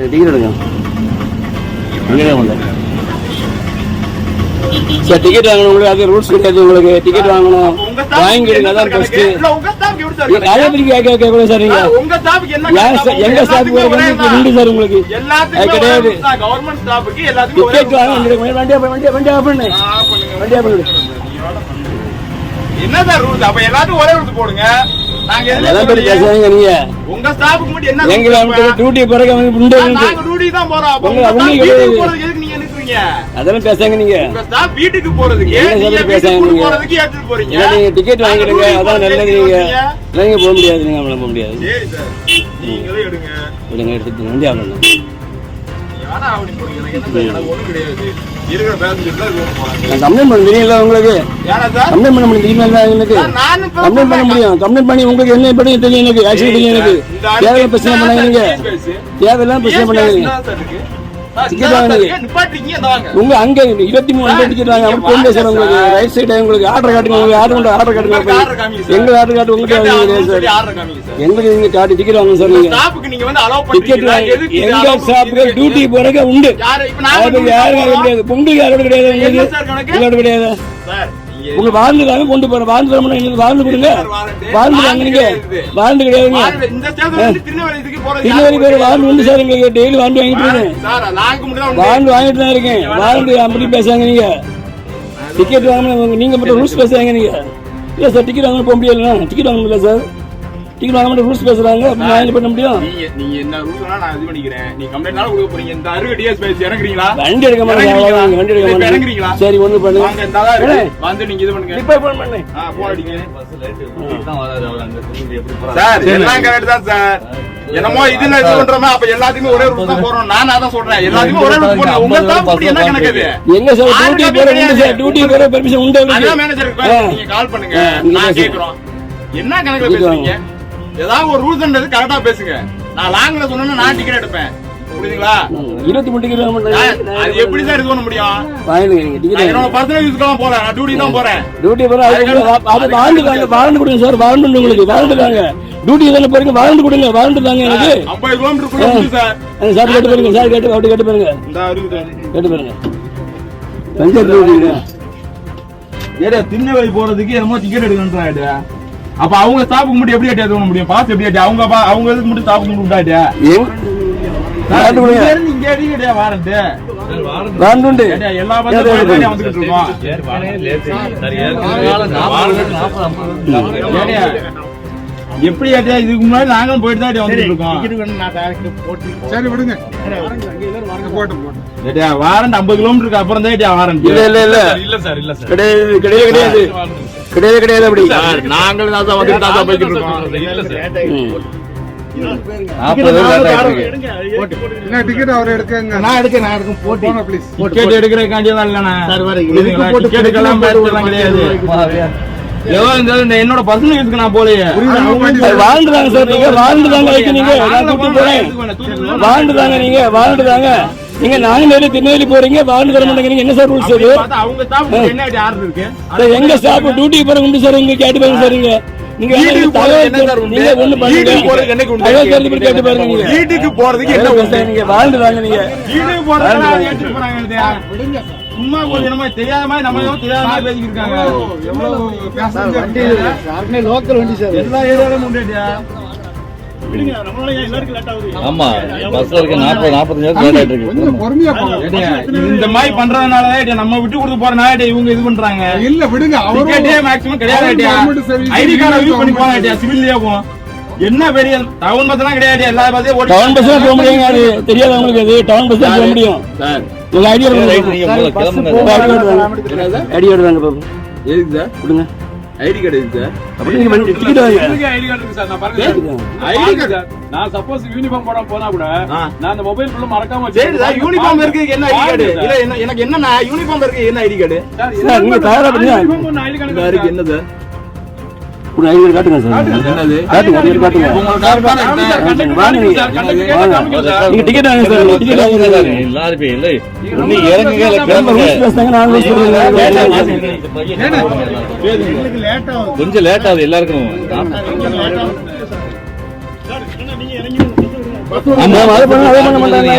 Ticket எடுங்க. இங்கே வந்தேன் சார். டிக்கெட் வாங்கணும் உங்களுக்கு, அது ரூல்ஸ் கிடையாது. உங்களுக்கு டிக்கெட் வாங்கணும், வாங்கிடுங்க. அதான் பெஸ்ட். நிறைய பேருக்கு கேட்கக்கூடாது சார். நீங்க எங்க ஸ்டாஃப் உண்டு சார் உங்களுக்கு கிடையாது. டிக்கெட் வாங்க. வண்டி ஆஃப் பண்ணு. என்ன சார் ரூல்ஸ்? அப்ப எல்லாரும் ஒரே ரூல்ஸ் போடுங்க. நாங்க எல்லாம் பேர் பேசுறீங்க. நீங்க உங்க ஸ்டாஃப்க்கு மட்டும் என்ன எங்க டியூட்டி போறக்க வந்து நாங்க டியூட்டி தான் போறோம். அப்ப வீட்டுக்கு போறதுக்கு எதுக்கு நீங்க நிக்கிறீங்க? அதெல்லாம் பேசாங்க. நீங்க உங்க ஸ்டாஃப் வீட்டுக்கு போறதுக்கு நீங்க பேசாங்க. போறதுக்கு ஏத்துட்டு போறீங்க. நீங்க டிக்கெட் வாங்கிடுங்க. அதான் நல்லது. நீங்க போக முடியாது. நீங்க போக முடியாது. சரி சார், நீங்களே எடுங்க. எடுத்துட்டு வண்டி ஆஃப் பண்ணுங்க. யாரா அப்படி போறீங்க? எனக்கு ஒண்ணும் கிடையாது. இருக்கிற பேசஞ்சர் தான் போறாங்க. கம்ப்ளைண்ட் பண்ண தெரியுங்களா உங்களுக்கு? யாரா சார் கம்ப்ளைண்ட் பண்ண முடியும் தெரியுமா? எனக்கு கம்ப்ளைண்ட் பண்ண முடியும். கம்ப்ளைண்ட் பண்ணி உங்களுக்கு என்ன பண்ணி தெரியும்? எனக்கு ஆக்சுவலி தெரியும். எனக்கு தேவையில்ல பிரச்சனை பண்ணாங்க. நீங்க தேவையில்லாம் பிரச்சனை பண்ணாங்க. உங்க அங்க 23 டிக்கெட் வாங்க. கொண்டு சார் உங்களுக்கு ரைட் சைடு உங்களுக்கு ஆர்டர் காட்டுங்க. உங்களுக்கு ஆர்டர் காட்டுங்க. எங்க ஆர்டர் காட்டு உங்களுக்கு சார். எங்களுக்கு நீங்க காட்டி டிக்கெட் வாங்க சார். நீங்க டிக்கெட் எங்க ஸ்டாஃப்க்கு டியூட்டி போறக்க உண்டு. யாரும் கிடையாது. பொங்கல் யாரோட கிடையாது. உங்களுக்கு கிடையாது. உங்க வாழ்ந்து தாங்க கொண்டு போறேன். வாழ்ந்து வாழ்ந்து கொடுங்க. வாழ்ந்து வாங்க. நீங்க வாழ்ந்து கிடையாதுங்க. திருநெல்வேலி பேர் வாழ்ந்து உண்டு சார். எங்களுக்கு டெய்லி வாழ்ந்து வாங்கிட்டு வாழ்ந்து வாங்கிட்டு தான் இருக்கேன். வாழ்ந்து அப்படி பேசுறாங்க. நீங்க டிக்கெட் வாங்க. நீங்க மட்டும் ரூல்ஸ் பேசுறாங்க. நீங்க இல்ல சார் டிக்கெட் வாங்க போக முடியல. டிக்கெட் வாங்க முடியல சார். டிக்கெட் வாங்க மட்டும் ரூல்ஸ் பேசுறாங்க. நான் என்ன பண்ண முடியும்? நீங்க என்ன ரூல்ஸ் நான் இது பண்ணிக்கிறேன். நீ கம்ப்ளைண்ட்னால கொடுக்க போறீங்க. இந்த 60 டிஎஸ் பேசி இறங்குறீங்களா? வண்டி எடுக்க மாட்டீங்க. வண்டி எடுக்க மாட்டீங்க. இறங்குறீங்களா? சரி ஒண்ணு பண்ணுங்க. வாங்க இந்த ஆளு வந்து நீங்க இது பண்ணுங்க. இப்ப போன் பண்ணு. போன் அடிங்க. பஸ் லேட் தான் வராது. அவ அந்த புரிஞ்சு எப்படி போறா சார்? எல்லாம் கரெக்ட் தான் சார். என்னமோ இதுல இது பண்றோமா? அப்ப எல்லாத்துக்கும் ஒரே ரூல்ஸ் தான் போறோம். நான் அதான் சொல்றேன். எல்லாத்துக்கும் ஒரே ரூல்ஸ் போறோம். உங்க ஸ்டாஃப் என்ன கணக்குது? எங்க சார் டியூட்டி போற உண்டு சார். டியூட்டி போற பெர்மிஷன் உண்டு. அதான் மேனேஜருக்கு நீங்க கால் பண்ணுங்க. நான் கேக்குறோம். என்ன கணக்குல பேசுறீங்க? ஏதாவது ஒரு ரூல்ஸ்ன்றது கரெக்டா பேசுங்க. நான் லாங்ல சொன்னா நான் டிக்கெட் எடுப்பேன். புரியுதுங்களா? 23 டிக்கெட் வாங்க மாட்டேன். அது எப்படி சார் இது பண்ண முடியும்? வாங்குங்க நீங்க டிக்கெட். என்னோட பர்சனல் யூஸ்க்குலாம் போறேன். நான் டியூட்டி தான் போறேன். டியூட்டி போற அது வாழ்ந்து தாங்க. வாழ்ந்து கொடுங்க சார். வாழ்ந்து உங்களுக்கு வாழ்ந்து தாங்க. டியூட்டி தான போறீங்க. வாழ்ந்து கொடுங்க. வாழ்ந்து தாங்க. எனக்கு 50 கிலோமீட்டர் குள்ள வந்து சார். சார் கேட்டு பாருங்க. சார் கேட்டு அப்படி கேட்டு பாருங்க. இந்த இருக்குது. கேட்டு பாருங்க. பஞ்சர் டியூட்டி ஏடா திருநெல்வேலி போறதுக்கு என்னமோ டிக்கெட் எடுக்கணும்ன்றாடே. அப்ப அவங்க ஸ்டாஃப்க்கு மட்டும் எப்படி ஏத்தி பண்ண முடியும்? பாஸ் எப்படி ஏத்தி? அவங்க இதுக்கு மட்டும் ஸ்டாஃப்க்கு மட்டும் விட்டாடே. இங்க அடிக்கடியா வாரண்ட் வாரண்ட் எல்லா பஸ்ஸும் வந்துட்டு இருக்கோம். எப்படி ஏட்டியா? இதுக்கு முன்னாடி நாங்களும் போயிட்டு தான் வந்துட்டு இருக்கோம். சரி விடுங்க. ஏட்டியா வாரண்ட் 50 கிலோமீட்டருக்கு அப்புறம் தான் ஏட்டியா வாரண்ட். இல்ல இல்ல இல்ல இல்ல சார். இல்ல சார். கிடையாது கிடையாது கிடையாது கிடையாது கிடையாது. அப்படி நாங்களும் தான் வந்துட்டு தான் போயிட்டு இருக்கோம். இல்ல சார். டிக்கெட் அவர் எடுக்கங்க. நான் எடுக்க போட்டு ப்ளீஸ். டிக்கெட் எடுக்கறதுக்காண்டி தான் இல்லனா சார். வர டிக்கெட் எடுக்கலாம் பேசலாம் கிடையாது. என்னோட பர்சனல் யூஸ்க்கு நான் போலையே. வாழ்ந்துதாங்க சார். நீங்க வாழ்ந்துதாங்க. நீங்க நான் கூட்டி போறேன். வாழ்ந்துதாங்க. நீங்க வாழ்ந்துதாங்க. நீங்க நாங்க திருநெல்வேலி போறீங்க. வாழ்ந்து தர மாட்டேங்க. நீங்க என்ன சார் ரூல்ஸ் அது? அவங்க ஸ்டாஃப் என்ன ஆர்டர் இருக்கு? எங்க ஸ்டாஃப் டியூட்டி போற உண்டு சார். இங்க கேட்டு பாருங்க சார். நீங்க வீட்டுக்கு போறதுக்கு என்ன நீங்க வாழ்ந்துதாங்க. நீங்க வீட்டுக்கு போறாங்க. சும்மா கொஞ்சமா தெரியாத மாதிரி நம்ம தெரியாத மாதிரி பேசிட்டு இருக்காங்க. எவ்வளவு லோக்கல் வண்டி சார். எல்லா ஏரியாவிலும் உண்டேடியா. ஆமா பஸ்ல இருக்க 40-45 இந்த மாதிரி பண்றதுனால நம்ம விட்டு கொடுத்து போறனால இவங்க இது பண்றாங்க. இல்ல விடுங்க. அவருக்கே மேக்ஸிமம் கிடையாது. ஐடி கார்டு யூஸ் பண்ணி போறாங்க. சிவில்லியா போவோம். என்ன பெரிய டவுன் பஸ் எல்லாம் கிடையாது. எல்லா பஸ்ஸும் டவுன் பஸ் போக முடியாது. தெரியாது உங்களுக்கு. அது டவுன் பஸ் போக முடியும் சார். உங்க ஐடியா ஐடியா பாபு. எதுக்கு சார்? கொடுங்க. ஐடி கார்டு இருக்கு சார். அப்படி நீங்க டிக்கெட் வாங்க. ஐடி கார்டு இருக்கு சார். நான் பாருங்க. ஐடி கார்டு நான் சப்போஸ் யூனிஃபார்ம் போனா கூட நான் அந்த மொபைல் ஃபுல்லா மறக்காம சரி சார். யூனிஃபார்ம் இருக்கு. என்ன ஐடி கார்டு? இல்ல எனக்கு என்னன்னா யூனிஃபார்ம் இருக்கு. என்ன ஐடி கார்டு? சார் நீங்க தயாரா பண்ணுங்க. ஐடி கார்டு இருக்கு. என்ன சார்? ஒரு ஐடி கார்டு காட்டுங்க சார். என்னது? காட்டுங்க. ஐடி காட்டுங்க. உங்களுக்கு கார்டு வாங்க. நீங்க டிக்கெட் வாங்க சார். டிக்கெட் வாங்க சார். எல்லாரும் இல்ல நீ இறங்குங்க. இல்ல கிளம்புங்க. நான் கொஞ்சம் லேட் ஆகுது எல்லாருக்கும். ஆமா, அதை பண்ண மாட்டாங்க.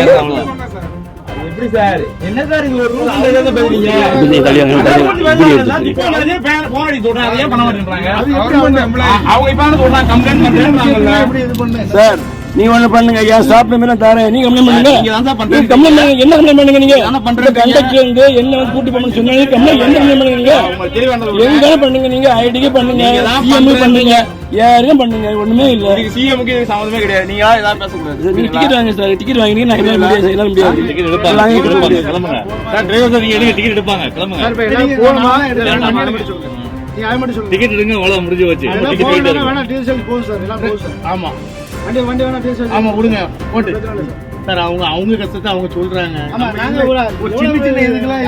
எப்படி சார் என்ன சார் இது ஒரு ரூல்ல ஏதாவது பேசுறீங்க இப்படி தள்ளியாங்க, போன் அடி சொல்றேன் அதையே பண்ண மாட்டேன்றாங்க அவங்க இப்ப சொல்றாங்க கம்ப்ளைண்ட் பண்றேன் சார் நீங்க ஒண்ணு பண்ணுங்க, ஏன் சாப்பிட்ட மேல தரேன், நீங்க கம்ப்ளைண்ட் பண்ணுங்க. நீங்க தான் சார் பண்றீங்க. நீங்க கம்ப்ளைண்ட் பண்ணுங்க, என்ன கம்ப்ளைண்ட் பண்ணுங்க நீங்க? என்ன பண்றீங்க? கண்டக்டர் வந்து என்ன வந்து கூட்டி போகணும்னு சொன்னாங்க, கம்ப்ளைண்ட் என்ன கம்ப்ளைண்ட் பண்ணுங்க நீங்க? உங்களுக்கு தெளிவானது எங்க பண்ணுங்க நீங்க, ஐடிக்கு பண்ணுங்க, நீங்க தான் சிஎம் பண்றீங்க. பண்ணுங்க, யாருக்கும் பண்ணுங்க, ஒண்ணுமே இல்ல. இதுக்கு சிஎம்க்கு இது சம்பந்தமே கிடையாது. நீங்க ஏதாவது பேசக்கூடாது. நீங்க டிக்கெட் வாங்க சார், டிக்கெட் வாங்கினீங்க நான் என்ன முடியாது, என்னால முடியாது. டிக்கெட் எடுப்பாங்க, வாங்கி டிக்கெட் கொடுங்க. எடுப்பாங்க, கிளம்புங்க. சார் டிரைவர் சார் நீங்க எடுங்க, டிக்கெட் எடுப்பாங்க, கிளம்புங்க. டிக்கெட் எடுங்க, அவ்வளவு முடிஞ்சு வச்சு டிக்கெட் போயிட்டு இருக்கு. ஆமா ஆமா விடுங்க போட்டு சார் அவங்க கஷ்டத்தை அவங்க சொல்றாங்க. ஒரு சின்ன சின்ன இதுக்கெல்லாம்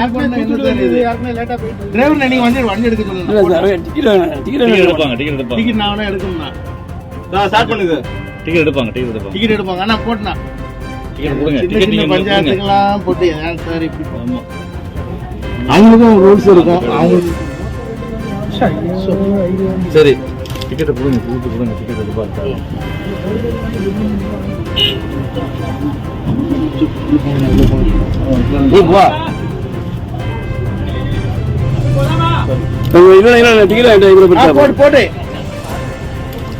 டிரைவர் நீங்க வண்டி எடுக்க சொல்லுங்க. இல்ல சார், டிக்கெட் வேணும், டிக்கெட் டிக்கெட் வேணும். எடுப்பாங்க, டிக்கெட் எடுப்பாங்க, டிக்கெட் நான் வேணா எடுக்கணும்னா ஸ்டார்ட் பண்ணுது. டிக்கெட் எடுப்பாங்க, டிக்கெட் எடுப்பாங்க, டிக்கெட் எடுப்பாங்க ஆனா போட்டுனா டிக்கெட் கொடுங்க, சின்ன டிக்கெட் சின்ன நீங்க கொடுங்க. பஞ்சாயத்துக்கெல்லாம் போட்டு ஏன் சார் இப்படி ஆமா. அவங்களுக்கும் ரூல்ஸ் இருக்கும். அவங்க சரி டிக்கெட் கொடுங்க, கொடுங்க, டிக்கெட் எடுப்பாங்க. இல்ல டிக்கெட் வாங்கிட்டு இவ்வளவு பெருசா போட்டு போட்டு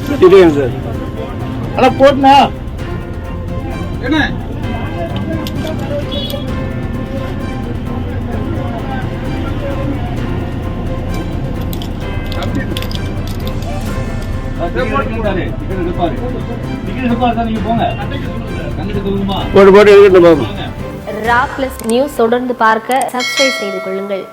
டிக்கெட் வேணும் சார். ஆனா போட்டுனா என்ன போட்டு போட்டு எடுக்கட்டும் பாப்போம். ரா பிளஸ் நியூஸ் தொடர்ந்து பார்க்க சப்ஸ்கிரைப் செய்து கொள்ளுங்கள்.